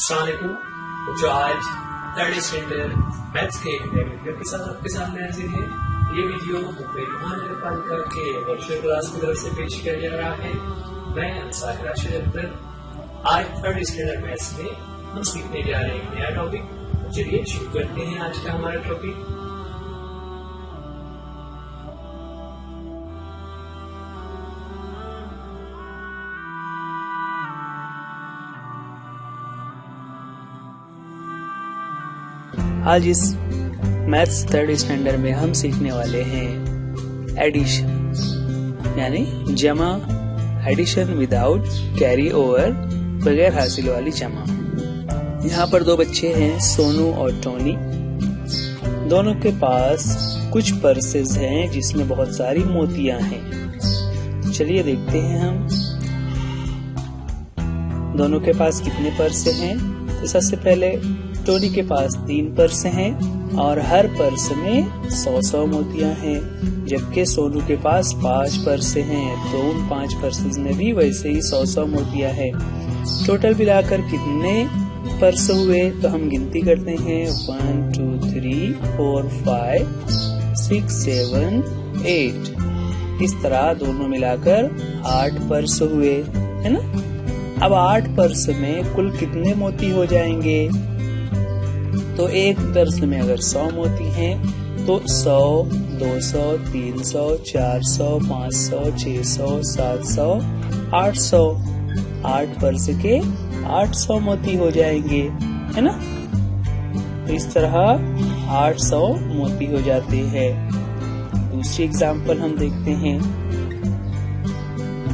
अस्सलामुअलैकुम। जो आज थर्ड स्टैंडर्ड मैथ्स के नए वीडियो के साथ आपके सामने हाजिर है। ये वीडियो मुंबई महानगर पालिका के वर्चुअल क्लास की तरफ से पेश किया जा रहा है। मैं साहिर राशिद अख्तर। आज थर्ड स्टैंडर्ड मैथ्स में हम सीखने जा रहे हैं नया टॉपिक। चलिए शुरू करते हैं आज का हमारा टॉपिक। आज इस मैथ्स थर्ड स्टैंडर्ड में हम सीखने वाले हैं एडिशन यानी जमा, एडिशन विदाउट कैरी ओवर, बगैर हासिल वाली जमा। यहाँ पर दो बच्चे हैं, सोनू और टोनी। दोनों के पास कुछ पर्सेस हैं जिसमें बहुत सारी मोतियां हैं। चलिए देखते हैं हम दोनों के पास कितने पर्स हैं। तो सबसे पहले टोनी के पास 3 पर्स हैं और हर पर्स में 100 मोतियां हैं, जबकि सोनू के पास 5 पर्स हैं तो उन 5 पर्सेस में भी वैसे ही 100 मोतियां हैं। टोटल मिलाकर कितने पर्स हुए तो हम गिनती करते हैं 1 2 3 4 5 6 7 8। इस तरह दोनों मिलाकर 8 पर्स हुए, है ना। अब 8 पर्स में कुल कितने मोती हो जाएंगे? तो एक पर्स में अगर 100 मोती हैं तो 100, 200, 300, 400, 500, 600, 700, 800। 8 पर्स के 800 मोती हो जाएंगे, है ना। तो इस तरह 800 मोती हो जाते हैं। दूसरी एग्जाम्पल हम देखते हैं।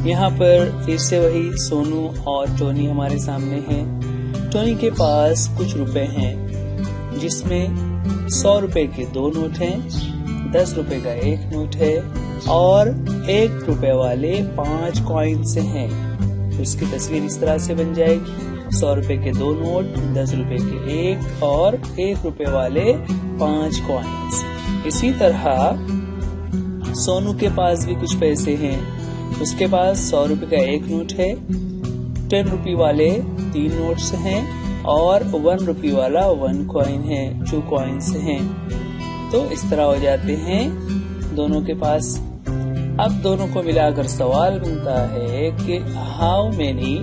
यहाँ पर फिर से वही सोनू और टोनी हमारे सामने हैं। टोनी के पास कुछ रुपए हैं जिसमें 100 रुपए के 2 नोट हैं, 10 रुपए का 1 नोट है और 1 रुपए वाले 5 कॉइन्स हैं। तो इसकी तस्वीर इस तरह से बन जाएगी। 100 रुपए के 2 नोट, 10 रुपए के 1 और 1 रुपए वाले 5 कॉइन्स। इसी तरह सोनू के पास भी कुछ पैसे हैं। उसके पास 100 रुपए का 1 नोट है, 10 रुपए वाले 3 नोट्स हैं और 1 रुपये वाला 1 कॉइन है, 2 कॉइन्स हैं। तो इस तरह हो जाते हैं दोनों के पास। अब दोनों को मिलाकर सवाल बनता है कि हाउ मेनी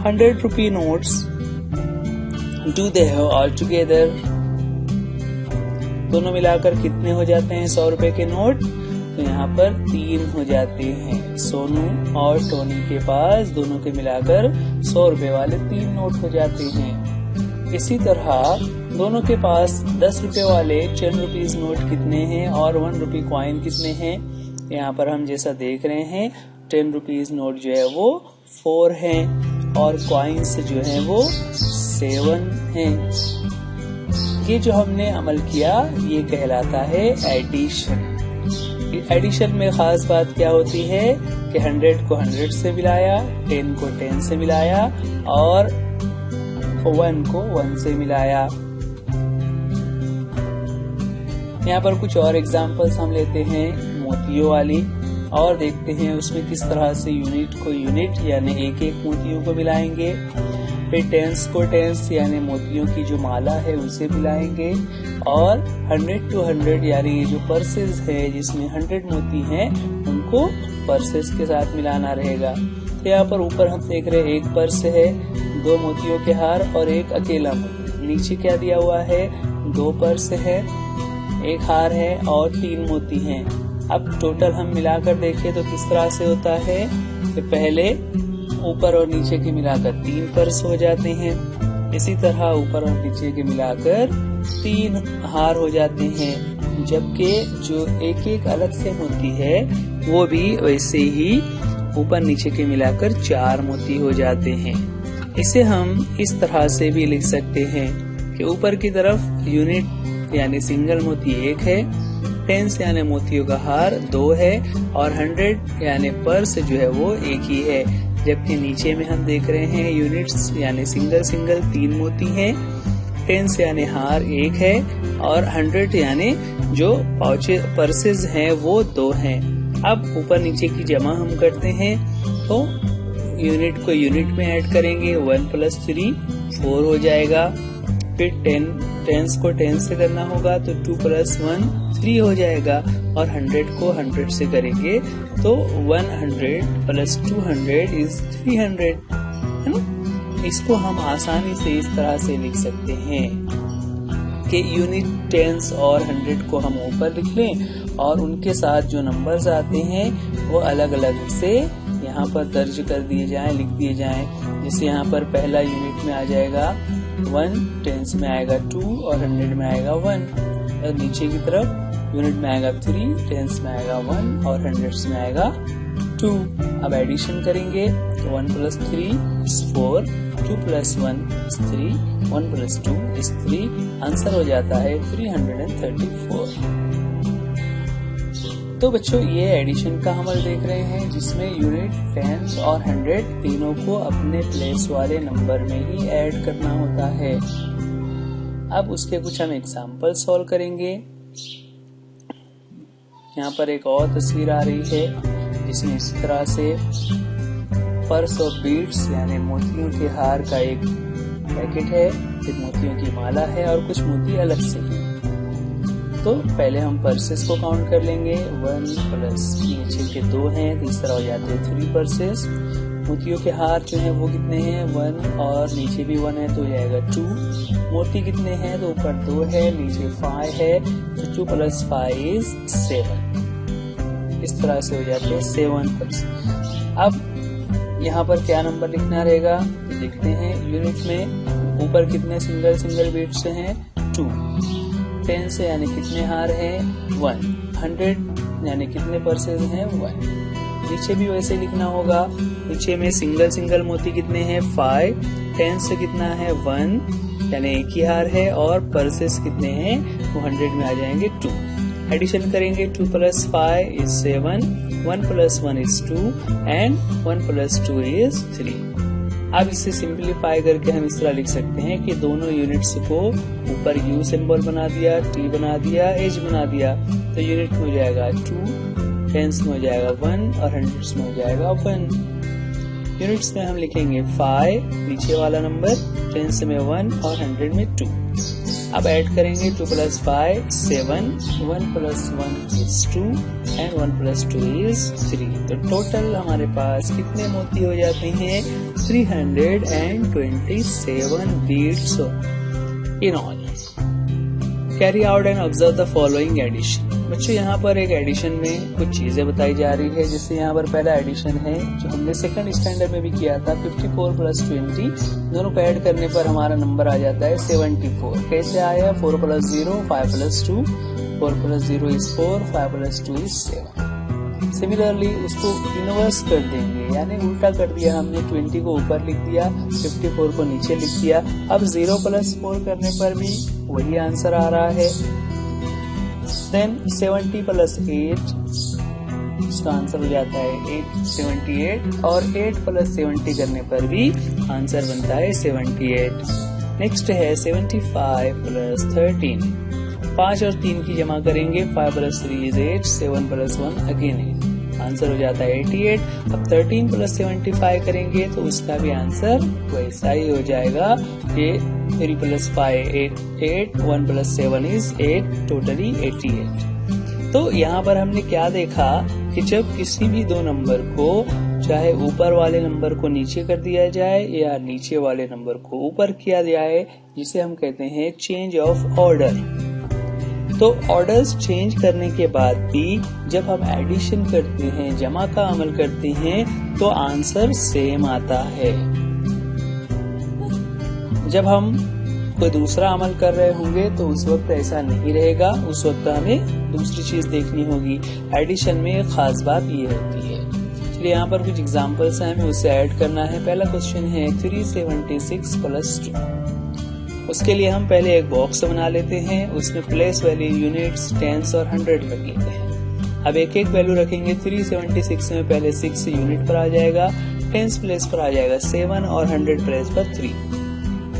100 रुपये notes do they have all together. दोनों मिलाकर कितने हो जाते हैं 100 रुपए के नोट? तो यहाँ पर 3 हो जाते हैं। सोनू और टोनी के पास दोनों के मिलाकर 100 रुपए वाले 3 नोट हो जाते हैं। इसी तरह दोनों के पास 10 रुपए वाले 10 रुपीज नोट कितने हैं और 1 रुपये कॉइन कितने हैं? यहाँ पर हम जैसा देख रहे हैं 10 रुपीज नोट जो है वो 4 हैं और कॉइन्स जो है वो 7 हैं। ये जो हमने अमल किया ये कहलाता है एडिशन। एडिशन में खास बात क्या होती है कि 100 को 100 से मिलाया, 10 को 10 से मिलाया और 1 को 1 से मिलाया। यहाँ पर कुछ और एग्जांपल्स हम लेते हैं मोतियों वाली और देखते हैं उसमें किस तरह से यूनिट को यूनिट यानी एक मोतियों को मिलाएंगे। फिर टेंस को टेंस यानी मोतियों की जो माला है उसे मिलाएंगे और 100 to 100 यानी ये जो पर्सेस है जिसमें 100 मोती हैं उनको पर्सेस के साथ मिलाना रहेगा। तो यहाँ पर ऊपर हम देख रहे हैं एक पर्स है, 2 मोतियों के हार और एक अकेला मोती। नीचे क्या दिया हुआ है? 2 पर्स है, 1 हार है और 3 मोती हैं। अब टोटल हम मिलाकर देखें तो किस तरह से होता है कि पहले ऊपर और नीचे के मिलाकर 3 पर्स हो जाते हैं। इसी तरह ऊपर और नीचे के मिलाकर 3 हार हो जाते हैं, जबकि जो एक अलग से मोती है वो भी वैसे ही ऊपर नीचे के मिलाकर 4 मोती हो जाते हैं। इसे हम इस तरह से भी लिख सकते हैं कि ऊपर की तरफ यूनिट यानी सिंगल मोती 1 है, 10 यानी मोतियों का हार 2 है और 100 यानी पर्स जो है वो 1 ही है। जबकि नीचे में हम देख रहे हैं यूनिट्स यानी सिंगल 3 मोती हैं, 10 यानी हार 1 है और 100 यानी जो पर्सेस हैं वो 2 हैं। अब ऊपर नीचे की जमा हम करते हैं तो यूनिट को यूनिट में ऐड करेंगे 1 + 3 4 हो जाएगा। फिर 10 को 10 से करना होगा तो 2 + 1 3 हो जाएगा, और 100 को 100 से करेंगे तो 100 + 200 इज 300, है ना। इसको हम आसानी से इस तरह से लिख सकते हैं कि यूनिट, टेंस और 100 को हम ऊपर लिख लें और उनके साथ जो नंबर्स आते हैं वो अलग अलग से यहाँ पर दर्ज कर दिए जाएं, लिख दिए जाएं। जैसे यहाँ पर पहला यूनिट में आ जाएगा 1, टेंस में आएगा 2 और 100 में आएगा 1, और नीचे की तरफ यूनिट में आएगा 3, टेंस में आएगा 1 और 100 में आएगा 2। अब एडिशन करेंगे तो 1 + 3 is 4, 2 + 1 is 3, 1 + 2 is 3, आंसर हो जाता है 334। तो बच्चों ये एडिशन का अमल देख रहे हैं जिसमें यूनिट, टेंस और 100 तीनों को अपने प्लेस वाले नंबर में ही ऐड करना होता है। अब उसके कुछ हम एग्जाम्पल सॉल्व करेंगे। यहाँ पर एक और तस्वीर आ रही है जिसमें इस तरह से पर्स ऑफ बीड्स यानी मोतियों के हार का एक पैकेट है, एक मोतियों की माला है और कुछ मोती अलग से हैं। तो पहले हम पर्सेस को काउंट कर लेंगे। 1 प्लस नीचे के 2 हैं, तीसरा हो जाते हैं 3 पर्सेस। मोतियों के हार जो है वो कितने हैं 1 और नीचे भी 1 है तो हो जाएगा 2। मोती कितने हैं तो ऊपर 2 है, नीचे 5 है, तो 2 + 5 is 7। इस तरह से हो जाते हैं 7 पर्सेस। अब यहाँ पर क्या नंबर लिखना रहेगा देखते हैं। यूनिट में ऊपर कितने सिंगल बीट्स हैं 2, 10 से यानी कितने हार हैं 1, 100 यानी कितने पर्सेस हैं 1। नीचे भी वैसे लिखना होगा। नीचे में सिंगल मोती कितने हैं 5, 10 से कितना है 1 यानी एक ही हार है, और पर्सेस कितने हैं वो 100 में आ जाएंगे 2। एडिशन करेंगे 2 + 5 is 7, 1 + 1 is 2 and 1 + 2 is 3। अब इसे सिंपलीफाई करके हम इस तरह लिख सकते हैं कि दोनों यूनिट्स को ऊपर U सिंबल बना दिया, T बना दिया, H बना दिया, तो यूनिट में हो जाएगा 2, टेंस में हो जाएगा 1 और 100 में हो जाएगा 1। यूनिट्स में हम लिखेंगे 5 नीचे वाला नंबर, टेंस में 1 और 100 में 2। अब ऐड करेंगे 2 + 5 7, 1 + 1 is 2 and 1 + 2 is 3। तो टोटल हमारे पास कितने मोती हो जाते हैं 327 beads in all। Carry out and observe the following addition। बच्चों यहाँ पर एक एडिशन में कुछ चीजें बताई जा रही है। जैसे यहाँ पर पहला एडिशन है जो हमने सेकंड स्टैंडर्ड में भी किया था, 54 + 20 दोनों को ऐड करने पर हमारा नंबर आ जाता है 74। कैसे आया 4 + 0 5 + 2, 4 + 0 is 4, 5 + 2 is 7। सिमिलरली उसको इनवर्स कर देंगे यानी उल्टा कर दिया हमने, 20 को ऊपर लिख दिया, 54 को नीचे लिख दिया। अब 0 + 4 करने पर भी वही आंसर आ रहा है। देन 70 + 8 इसका आंसर हो जाता है 78, और 8 + 70 करने पर भी आंसर बनता है 78। नेक्स्ट है 75 + 13, 5 और 3 की जमा करेंगे, 5 + 3 is 8, 7 + 1 अगेन 8, आंसर हो जाता है 88। अब 13 + 75 करेंगे तो उसका भी आंसर वैसा ही हो जाएगा कि 3 + 5 8, 1 + 7 is 8, टोटली 88। तो यहाँ पर हमने क्या देखा कि जब किसी भी दो नंबर को चाहे ऊपर वाले नंबर को नीचे कर दिया जाए या नीचे वाले नंबर को ऊपर किया जाए, जिसे हम कहते हैं चेंज ऑफ ऑर्डर। तो ऑर्डर्स चेंज करने के बाद भी जब हम एडिशन करते हैं, जमा का अमल करते हैं, तो आंसर सेम आता है। जब हम कोई दूसरा अमल कर रहे होंगे तो उस वक्त ऐसा नहीं रहेगा, उस वक्त हमें दूसरी चीज देखनी होगी। एडिशन में एक खास बात ये होती है। चलिए यहाँ पर कुछ एग्जांपल्स हैं, हमें उसे ऐड करना है। पहला क्वेश्चन है 376 + 2। उसके लिए हम पहले एक बॉक्स बना लेते हैं, उसमें प्लेस वैल्यू यूनिट्स, टेंस और 100 रख लेते हैं। अब एक एक वैल्यू रखेंगे। 376 में पहले 6 यूनिट पर आ जाएगा, टेंस प्लेस पर आ जाएगा 7 और 100 प्लेस पर 3।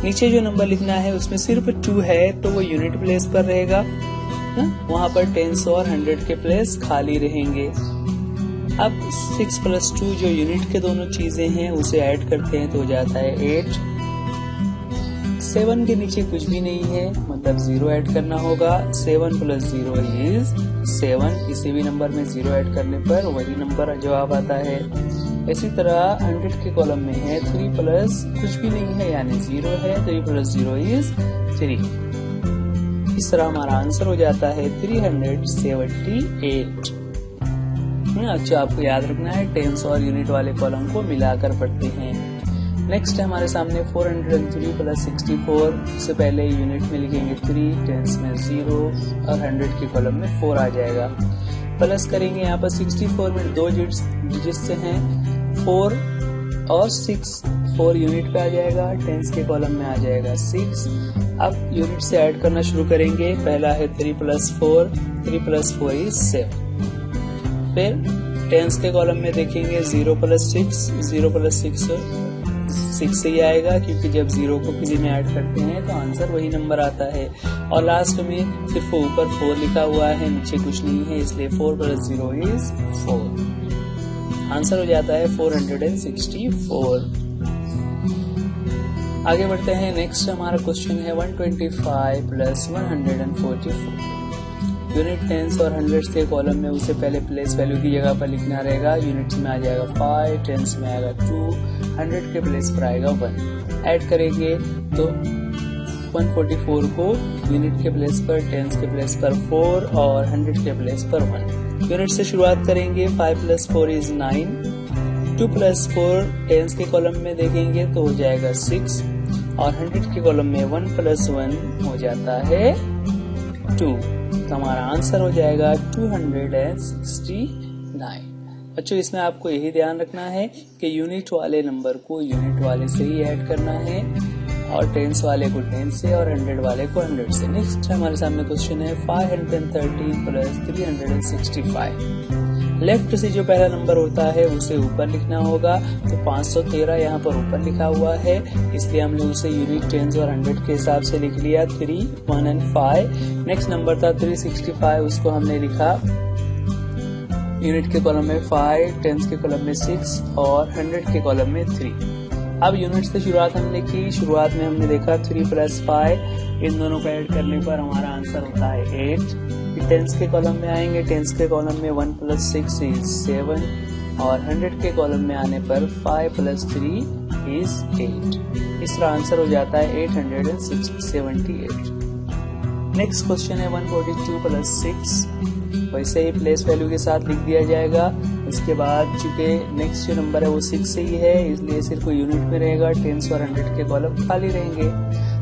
नीचे जो नंबर लिखना है उसमें सिर्फ 2 है तो वो यूनिट प्लेस पर रहेगा, वहां पर टेंस और 100 के प्लेस खाली रहेंगे। अब 6 + 2 जो यूनिट के दोनों चीजें हैं उसे ऐड करते हैं तो हो जाता है 8। 7 के नीचे कुछ भी नहीं है, मतलब 0 ऐड करना होगा। 7 + 0 इज 7। किसी भी नंबर में 0 ऐड करने पर वही नंबर जवाब आता है। इसी तरह 100 के कॉलम में है 3 प्लस कुछ भी नहीं है यानी 0 है। 3 + 0 इज 3। इस तरह हमारा आंसर हो जाता है 378। अच्छा, आपको याद रखना है टेंस और यूनिट वाले कॉलम को मिलाकर पढ़ते हैं। नेक्स्ट है हमारे सामने 403 + 64। इससे पहले यूनिट में लिखेंगे 3, टेंस में 0 और 100 के कॉलम में 4 आ जाएगा। प्लस करेंगे यहाँ पर 64 में 2 डिजिट्स से हैं 4 और 6। 4 यूनिट पे आ जाएगा, टेंस के कॉलम में आ जाएगा 6। अब यूनिट से ऐड करना शुरू करेंगे। पहला है 3 + 4। 3 + 4 इज 7। फिर टेंस के कॉलम में देखेंगे 0 + 6। 0 + 6 से ही आएगा, क्योंकि जब 0 को किसी में ऐड करते हैं तो आंसर वही नंबर आता है। और लास्ट में सिर्फ ऊपर 4 लिखा हुआ है, नीचे कुछ नहीं है, इसलिए 4 + 0 इज 4। आंसर हो जाता है 464। आगे बढ़ते हैं। नेक्स्ट हमारा क्वेश्चन है 125 + 144। यूनिट, टेंस और 100 के कॉलम में उसे पहले प्लेस वैल्यू की जगह पर लिखना रहेगा। यूनिट्स में आ जाएगा 5, टेंस में आएगा 2, 100 के प्लेस पर आएगा 1। ऐड करेंगे तो 144 को यूनिट के प्लेस पर, टेंस के प्लेस पर 4 और 100 के प्लेस पर 1। यूनिट से शुरुआत करेंगे। 5 + 4 इज 9। 2 + 4 टेंस के कॉलम में देखेंगे तो हो जाएगा 6 और 100 के कॉलम में 1 + 1 हो जाता है 2। तो हमारा आंसर हो जाएगा 269। बच्चों, इसमें आपको यही ध्यान रखना है कि यूनिट वाले नंबर को यूनिट वाले से ही ऐड करना है और टेंस वाले को टेंस से और 100 वाले को 100 से। नेक्स्ट हमारे सामने क्वेश्चन है 513 + 365। लेफ्ट से जो पहला नंबर होता है उसे ऊपर लिखना होगा। तो 513 यहाँ पर ऊपर लिखा हुआ है, इसलिए हमने उसे यूनिट, टेंस और 100 के हिसाब से लिख लिया। 3, 1 और 5। नेक्स्ट नंबर था 365, उसको हमने लिखा यूनिट के कॉलम में 5, टेंस के कॉलम में 6 और 100 के कॉलम में 3। अब यूनिट से शुरुआत हमने की। शुरुआत में हमने देखा 3 + 5, इन दोनों को ऐड करने पर हमारा आंसर होता है 8। टेंस के कॉलम में आएंगे। टेंस के कॉलम में 1 + 6 इज 7 और 100 के कॉलम में आने पर 5 + 3 इज 8। इसका आंसर हो जाता है 878। नेक्स्ट क्वेश्चन है 142 + 6। वैसे ही प्लेस वैल्यू के साथ लिख दिया जाएगा। इसके बाद चूंकि नेक्स्ट जो नंबर है वो 6 से ही है, इसलिए सिर्फ यूनिट में रहेगा। टेंस और 100 के कॉलम खाली रहेंगे।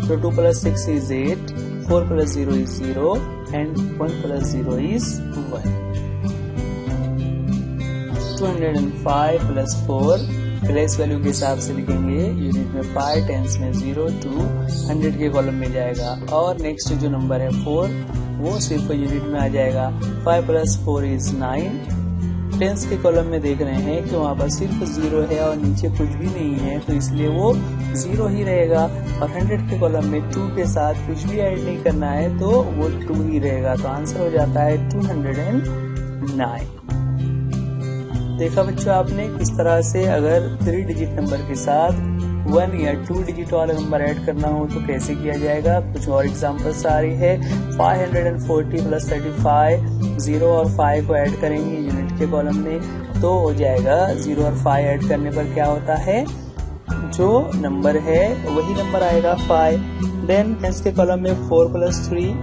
तो 2 + 6 is 8, 4 + 0 is 0 and 1 + 0 is 1. 205 + 4 place value के हिसाब से लिखेंगे। यूनिट में 5, टेंस में 0, 2, 100 के कॉलम में जाएगा। और नेक्स्ट जो नंबर है 4 वो सिर्फ यूनिट में आ जाएगा। 5 + 4 is 9। टेंस के कॉलम में देख रहे हैं कि वहाँ पर सिर्फ 0 है और नीचे कुछ भी नहीं है, तो इसलिए वो 0 ही रहेगा। और 100 के कॉलम में 2 के साथ कुछ भी ऐड नहीं करना है, तो वो 2 ही रहेगा। तो आंसर हो जाता है 209। देखा बच्चों आपने किस तरह से अगर 3 डिजिट नंबर के साथ 1 या 2 डिजिट वाला नंबर ऐड करना हो तो कैसे किया जाएगा। कुछ और एग्जांपल्स आ रही है। 540 + 35, 0 और 5 को ऐड करेंगे यूनिट के कॉलम में तो हो जाएगा 0 और 5 ऐड करने पर क्या होता है, जो नंबर है वही नंबर आएगा 5। देन टेंस के कॉलम में 4 + 3,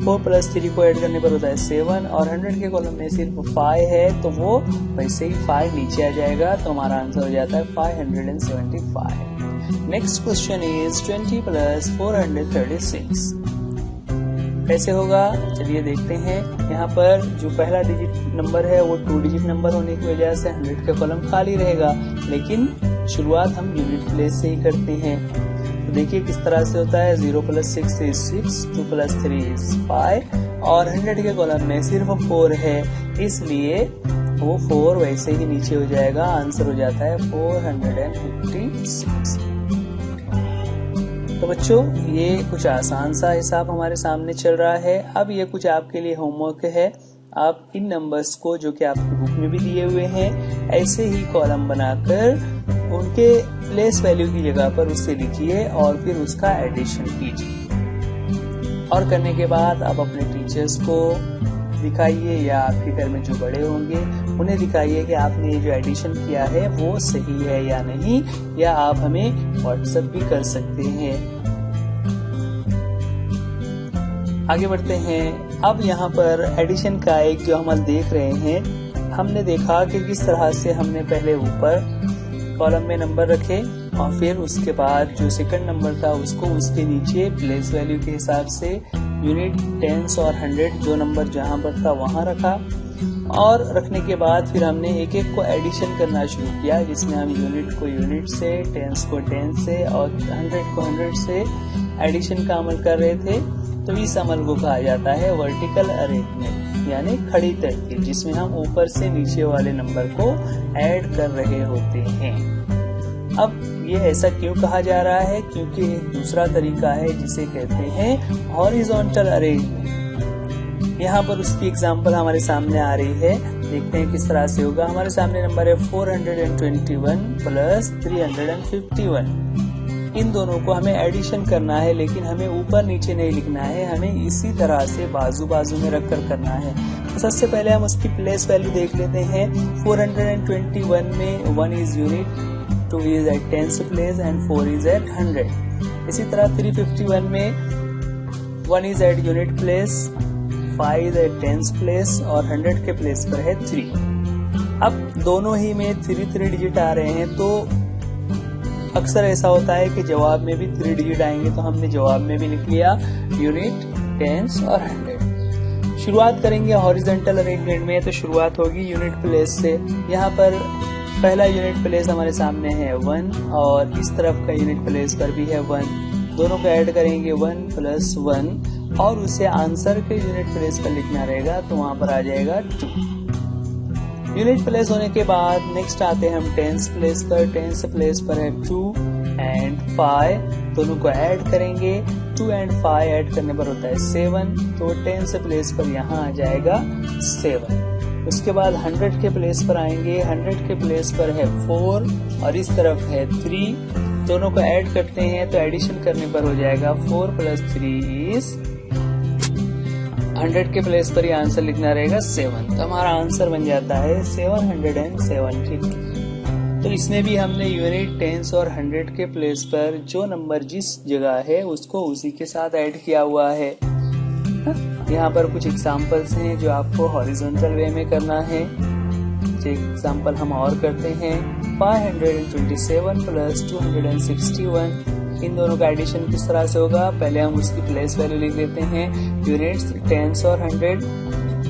4 + 3 को ऐड करने पर होता है 7 और 100 के कॉलम में सिर्फ 5 है, तो वो वैसे ही 5 नीचे आ जाएगा। तो हमारा आंसर हो जाता है 575। Next question is 20 + 436। कैसे होगा चलिए देखते हैं। यहाँ पर जो पहला डिजिट नंबर है वो 2 डिजिट नंबर होने की वजह से 100 का कॉलम खाली रहेगा, लेकिन शुरुआत हम यूनिट प्लेस से ही करते हैं। तो देखिए किस तरह से होता है। 0 + 6 is 6, 2 + 3 is 5 और 100 के कॉलम में सिर्फ 4 है, इसलिए वो 4 वैसे ही नीचे हो जाएगा। आंसर हो जाता है 456। तो बच्चों ये कुछ आसान सा हिसाब हमारे सामने चल रहा है। अब ये कुछ आपके लिए होमवर्क है। आप इन नंबर्स को जो कि आपकी बुक में भी दिए हुए हैं ऐसे ही कॉलम बनाकर उनके प्लेस वैल्यू की जगह पर उसे लिखिए और फिर उसका एडिशन कीजिए। और करने के बाद आप अपने टीचर्स को दिखाइए या आपके घर में जो बड़े होंगे उन्हें दिखाइए कि आपने ये जो एडिशन किया है वो सही है या नहीं, या आप हमें व्हाट्सएप भी कर सकते हैं। आगे बढ़ते हैं। अब यहाँ पर एडिशन का एक जो अमल देख रहे हैं, हमने देखा कि किस तरह से हमने पहले ऊपर कॉलम में नंबर रखे और फिर उसके बाद जो सेकंड नंबर था उसको उसके नीचे प्लेस वैल्यू के हिसाब से यूनिट, टेंस और 100 जो नंबर जहां पर था वहां रखा। और रखने के बाद फिर हमने एक एक को एडिशन करना शुरू किया, जिसमें हम यूनिट को यूनिट से, टेंस को टेंस से और 100 को 100 से एडिशन का अमल कर रहे थे। तो इस अमल को कहा जाता है वर्टिकल अरेंजमेंट, यानी खड़ी तरतीब, जिसमें हम ऊपर से नीचे वाले नंबर को ऐड कर रहे होते हैं। अब ये ऐसा क्यों कहा जा रहा है? क्योंकि एक दूसरा तरीका है जिसे कहते हैं हॉरिजॉन्टल अरेंजमेंट। यहाँ पर उसकी एग्जांपल हमारे सामने आ रही है, देखते हैं किस तरह से होगा। हमारे सामने नंबर है 421 प्लस 351। इन दोनों को हमें एडिशन करना है, लेकिन हमें ऊपर नीचे नहीं लिखना है, हमें इसी तरह से बाजू बाजू में रखकर करना है। तो सबसे पहले हम उसकी प्लेस वैल्यू देख लेते हैं। 421 में 1 is unit, 2 is at tens place and 4 is at 100। इसी तरह 351 में 1 is at unit place, 5 is at tens place और 100 के प्लेस पर है 3। अब दोनों ही में 3 डिजिट आ रहे हैं, तो अक्सर ऐसा होता है कि जवाब में भी 3 डिजिट आएंगे, तो हमने जवाब में भी लिख लिया यूनिट, टेंस और 100। शुरुआत करेंगे हॉरिजॉन्टल अरेंजमेंट में, तो शुरुआत होगी यूनिट प्लेस से। यहाँ पर पहला यूनिट प्लेस हमारे सामने है 1 और इस तरफ का यूनिट प्लेस पर भी है 1। दोनों को ऐड करेंगे 1 प्लस 1 और उसे आंसर के यूनिट प्लेस पर लिखना रहेगा, तो वहां पर आ जाएगा 2। यूनिट प्लेस होने के बाद नेक्स्ट आते हैं हम टेंस प्लेस पर। टेंस प्लेस पर है 2 एंड 5, दोनों को ऐड करेंगे। 2 एंड 5 ऐड करने पर होता है 7, तो टेंस प्लेस पर यहाँ आ जाएगा 7। उसके बाद 100 के प्लेस पर आएंगे। 100 के प्लेस पर है 4 और इस तरफ है 3, दोनों को ऐड करते हैं तो एडिशन करने पर हो जाएगा 4 प्लस 3 इज 100 के प्लेस पर ही आंसर लिखना रहेगा 7। तो हमारा आंसर बन जाता है 770। तो इसमें भी हमने यूनिट, टेंस और 100 के प्लेस पर जो नंबर जिस जगह है उसको उसी के साथ ऐड किया हुआ है। यहाँ पर कुछ एग्जाम्पल्स हैं जो आपको हॉरिजॉन्टल वे में करना है। एक एग्जाम्पल हम और करते हैं। 527 प्लस 261, इन दोनों का एडिशन किस तरह से होगा? पहले हम उसकी प्लेस वैल्यू लिख देते हैं, यूनिट्स, टेंस और 100।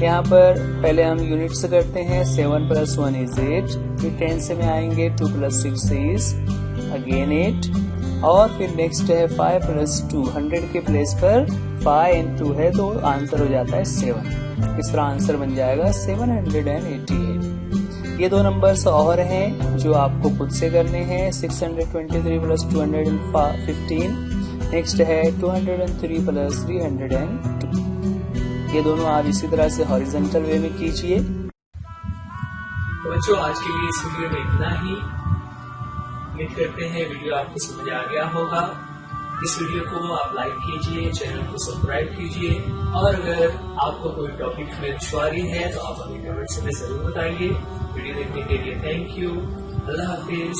यहाँ पर पहले हम यूनिट्स से करते हैं। 7 प्लस 1 इज 8, फिर टेंस में आएंगे 2 प्लस 6 इज अगेन 8 और फिर नेक्स्ट है 5 प्लस 2, 100 के प्लेस पर 5 एंड 2 है तो आंसर हो जाता है 7। इस तरह आंसर बन जाएगा 788। ये दो नंबर्स और हैं जो आपको खुद से करने हैं। 623 प्लस 215, नेक्स्ट है 203 प्लस 302। ये दोनों आप इसी तरह से हॉरिजॉन्टल वे में कीजिए। बच्चों, आज के लिए इस वीडियो में इतना ही। उम्मीद करते हैं वीडियो आपको समझ आ गया होगा। इस वीडियो को आप लाइक कीजिए, चैनल को सब्सक्राइब कीजिए और अगर आपको कोई टॉपिक में दुश्वारी है तो आप हमें कमेंट्स में जरूर बताइए। वीडियो देखने के लिए थैंक यू। Allah Hafiz.